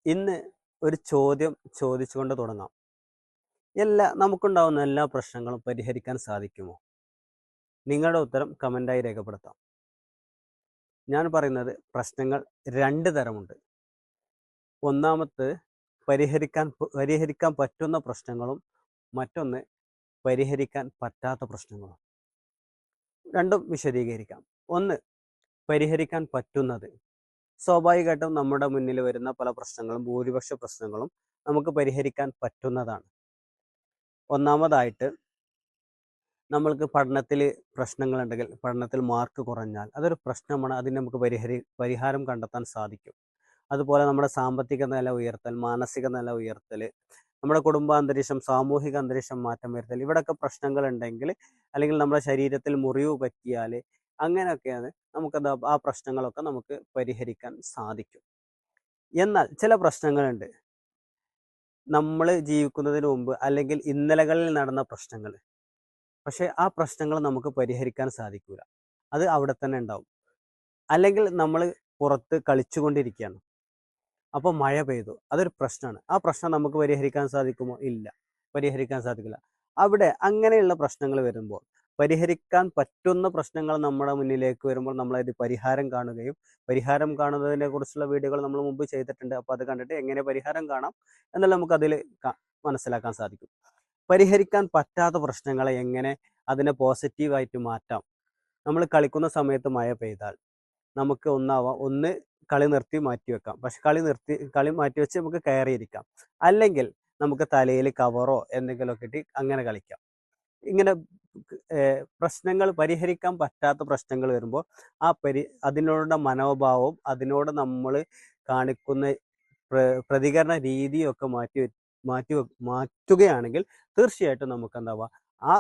ഇന്ന് ഒരു ചോദ്യം ചോദിച്ചുകൊണ്ട് തുടങ്ങാം. നമുക്കുണ്ടാവുന്ന എല്ലാ പ്രശ്നങ്ങളും പരിഹരിക്കാൻ സാധിക്കുമോ? നിങ്ങളുടെ ഉത്തരം കമൻ്റായി രേഖപ്പെടുത്താം. ഞാൻ പറയുന്നത് പ്രശ്നങ്ങൾ 2 തരമുണ്ട്. ഒന്നാമത്തെ പരിഹരിക്കാൻ പറ്റുന്ന പ്രശ്നങ്ങളും മറ്റൊന്ന് പരിഹരിക്കാൻ പറ്റാത്ത പ്രശ്നങ്ങളും. രണ്ടും വിശദീകരിക്കാം. ഒന്ന്, പരിഹരിക്കാൻ പറ്റുന്നത്. സ്വാഭാവികമായിട്ടും നമ്മുടെ മുന്നിൽ വരുന്ന പല പ്രശ്നങ്ങളും, ഭൂരിപക്ഷ പ്രശ്നങ്ങളും നമുക്ക് പരിഹരിക്കാൻ പറ്റുന്നതാണ്. ഒന്നാമതായിട്ട് നമ്മൾക്ക് പഠനത്തിൽ പ്രശ്നങ്ങളുണ്ടെങ്കിൽ, പഠനത്തിൽ മാർക്ക് കുറഞ്ഞാൽ അതൊരു പ്രശ്നമാണ്. അതിന് നമുക്ക് പരിഹാരം കണ്ടെത്താൻ സാധിക്കും. അതുപോലെ നമ്മുടെ സാമ്പത്തിക നില ഉയർത്തൽ, മാനസിക നില ഉയർത്തൽ, നമ്മുടെ കുടുംബാന്തരീക്ഷം, സാമൂഹിക അന്തരീക്ഷം മാറ്റം വരുത്തൽ, ഇവിടെയൊക്കെ പ്രശ്നങ്ങളുണ്ടെങ്കിൽ, അല്ലെങ്കിൽ നമ്മുടെ ശരീരത്തിൽ മുറിവ് പറ്റിയാൽ, അങ്ങനെയൊക്കെയാണ് നമുക്കത് ആ പ്രശ്നങ്ങളൊക്കെ നമുക്ക് പരിഹരിക്കാൻ സാധിക്കും. എന്നാൽ ചില പ്രശ്നങ്ങളുണ്ട്, നമ്മൾ ജീവിക്കുന്നതിന് മുമ്പ് അല്ലെങ്കിൽ ഇന്നലകളിൽ നടന്ന പ്രശ്നങ്ങൾ. പക്ഷേ ആ പ്രശ്നങ്ങൾ നമുക്ക് പരിഹരിക്കാൻ സാധിക്കില്ല. അത് അവിടെ തന്നെ ഉണ്ടാവും. അല്ലെങ്കിൽ നമ്മൾ പുറത്ത് കളിച്ചുകൊണ്ടിരിക്കുകയാണ്, അപ്പോൾ മഴ പെയ്തു, അതൊരു പ്രശ്നമാണ്. ആ പ്രശ്നം നമുക്ക് പരിഹരിക്കാൻ സാധിക്കുമോ? ഇല്ല, പരിഹരിക്കാൻ സാധിക്കില്ല. അവിടെ അങ്ങനെയുള്ള പ്രശ്നങ്ങൾ വരുമ്പോൾ, പരിഹരിക്കാൻ പറ്റുന്ന പ്രശ്നങ്ങൾ നമ്മുടെ മുന്നിലേക്ക് വരുമ്പോൾ നമ്മളത് പരിഹാരം കാണുകയും, പരിഹാരം കാണുന്നതിനെ കുറിച്ചുള്ള വീഡിയോകൾ നമ്മൾ മുമ്പ് ചെയ്തിട്ടുണ്ട്. അപ്പോൾ അത് കണ്ടിട്ട് എങ്ങനെ പരിഹാരം കാണാം എന്നുള്ളത് നമുക്കതിൽ മനസ്സിലാക്കാൻ സാധിക്കും. പരിഹരിക്കാൻ പറ്റാത്ത പ്രശ്നങ്ങളെ എങ്ങനെ അതിനെ പോസിറ്റീവായിട്ട് മാറ്റാം. നമ്മൾ കളിക്കുന്ന സമയത്ത് മഴ പെയ്താൽ നമുക്ക് ഒന്ന് കളി നിർത്തി മാറ്റി വെക്കാം. പക്ഷെ കളി മാറ്റി വെച്ച് നമുക്ക് കയറിയിരിക്കാം. അല്ലെങ്കിൽ നമുക്ക് തലയിൽ കവറോ എന്തെങ്കിലുമൊക്കെ ഇട്ട് അങ്ങനെ കളിക്കാം. ഇങ്ങനെ പ്രശ്നങ്ങൾ, പരിഹരിക്കാൻ പറ്റാത്ത പ്രശ്നങ്ങൾ വരുമ്പോൾ അതിനോടുള്ള മനോഭാവവും അതിനോട് നമ്മൾ കാണിക്കുന്ന പ്രതികരണ രീതിയൊക്കെ മാറ്റുകയാണെങ്കിൽ തീർച്ചയായിട്ടും നമുക്ക് എന്താവുക, ആ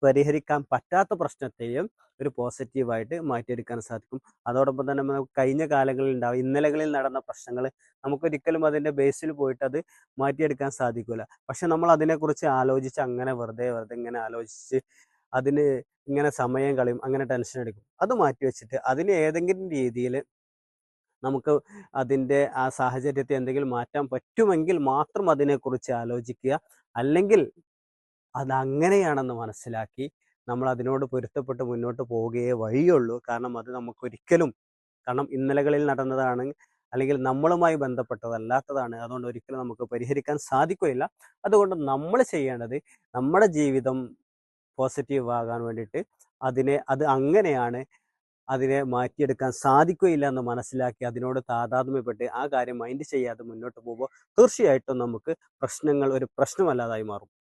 പരിഹരിക്കാൻ പറ്റാത്ത പ്രശ്നത്തെയും ഒരു പോസിറ്റീവായിട്ട് മാറ്റിയെടുക്കാൻ സാധിക്കും. അതോടൊപ്പം തന്നെ നമുക്ക് കഴിഞ്ഞ കാലങ്ങളിൽ ഇന്നലകളിൽ നടന്ന പ്രശ്നങ്ങൾ നമുക്കൊരിക്കലും അതിൻ്റെ ബേസിൽ പോയിട്ട് അത് മാറ്റിയെടുക്കാൻ സാധിക്കില്ല. പക്ഷെ നമ്മൾ അതിനെക്കുറിച്ച് ആലോചിച്ച് അങ്ങനെ വെറുതെ ഇങ്ങനെ ആലോചിച്ച് അതിന് ഇങ്ങനെ സമയം കളയും, അങ്ങനെ ടെൻഷൻ അടിക്കും. അത് മാറ്റി വെച്ചിട്ട് അതിന് ഏതെങ്കിലും രീതിയിൽ നമുക്ക് അതിൻ്റെ ആ സാഹചര്യത്തെ എന്തെങ്കിലും മാറ്റാൻ പറ്റുമെങ്കിൽ മാത്രം അതിനെക്കുറിച്ച് ആലോചിക്കുക. അല്ലെങ്കിൽ അതങ്ങനെയാണെന്ന് മനസ്സിലാക്കി നമ്മൾ അതിനോട് പൊരുത്തപ്പെട്ട് മുന്നോട്ട് പോവുകയേ വഴിയുള്ളൂ. കാരണം അത് നമുക്കൊരിക്കലും, കാരണം ഇന്നലകളിൽ നടന്നതാണ്, അല്ലെങ്കിൽ നമ്മളുമായി ബന്ധപ്പെട്ടതല്ലാത്തതാണ്. അതുകൊണ്ട് ഒരിക്കലും നമുക്ക് പരിഹരിക്കാൻ സാധിക്കുകയില്ല. അതുകൊണ്ട് നമ്മൾ ചെയ്യേണ്ടത്, നമ്മുടെ ജീവിതം പോസിറ്റീവ് ആകാൻ വേണ്ടിയിട്ട് അത് അങ്ങനെയാണ്, അതിനെ മാറ്റിയെടുക്കാൻ സാധിക്കുകയില്ല എന്ന് മനസ്സിലാക്കി അതിനോട് താതാത്മ്യപ്പെട്ട് ആ കാര്യം മൈൻഡ് ചെയ്യാതെ മുന്നോട്ട് പോകുമ്പോൾ തീർച്ചയായിട്ടും നമുക്ക് പ്രശ്നങ്ങൾ ഒരു പ്രശ്നമല്ലാതായി മാറും.